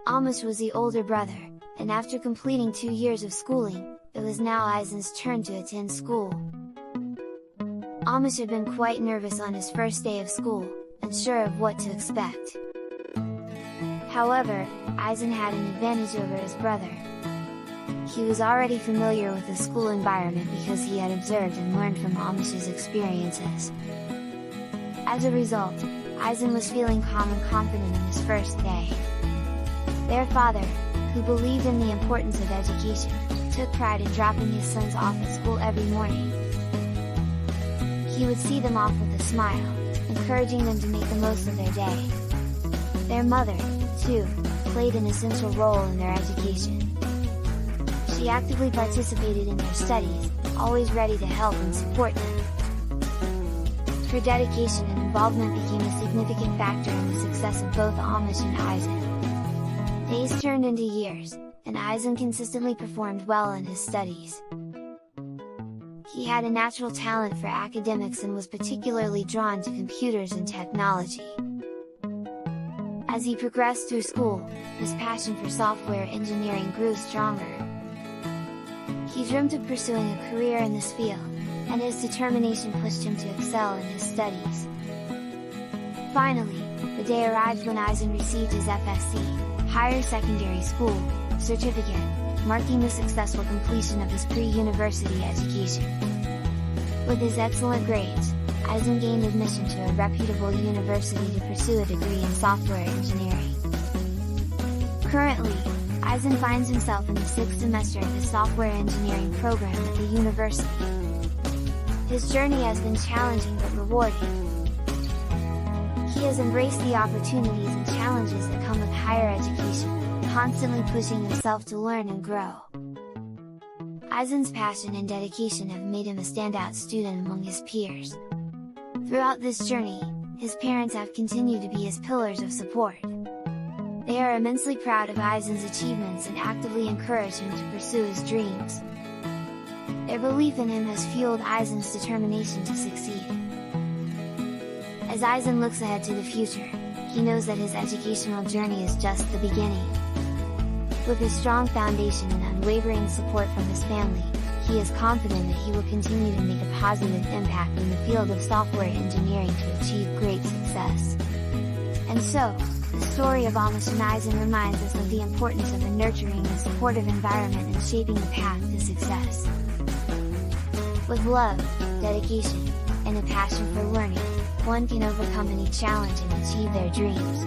Amish was the older brother, and after completing 2 years of schooling, it was now Izaan's turn to attend school. Amish had been quite nervous on his first day of school, unsure of what to expect. However, Izaan had an advantage over his brother. He was already familiar with the school environment because he had observed and learned from Amish's experiences. As a result, Izaan was feeling calm and confident in his first day. Their father, who believed in the importance of education, took pride in dropping his sons off at school every morning. He would see them off with a smile, encouraging them to make the most of their day. Their mother, too, played an essential role in their education. She actively participated in their studies, always ready to help and support them. Her dedication and involvement became a significant factor in the success of both Amish and Izaan. Days turned into years, and Izaan consistently performed well in his studies. He had a natural talent for academics and was particularly drawn to computers and technology. As he progressed through school, his passion for software engineering grew stronger. He dreamed of pursuing a career in this field, and his determination pushed him to excel in his studies. Finally, the day arrived when Izaan received his FSC, Higher Secondary School, certificate, marking the successful completion of his pre-university education. With his excellent grades, Izaan gained admission to a reputable university to pursue a degree in software engineering. Currently, Izaan finds himself in the 6th semester of his software engineering program at the university. His journey has been challenging but rewarding. He has embraced the opportunities and challenges that come with higher education, constantly pushing himself to learn and grow. Izaan's passion and dedication have made him a standout student among his peers. Throughout this journey, his parents have continued to be his pillars of support. They are immensely proud of Izaan's achievements and actively encourage him to pursue his dreams. Their belief in him has fueled Izaan's determination to succeed. As Izaan looks ahead to the future, he knows that his educational journey is just the beginning. With his strong foundation and unwavering support from his family, he is confident that he will continue to make a positive impact in the field of software engineering to achieve great success. And so, the story of Amish and Izaan reminds us of the importance of a nurturing and supportive environment in shaping the path to success. With love, dedication, and a passion for learning, one can overcome any challenge and achieve their dreams.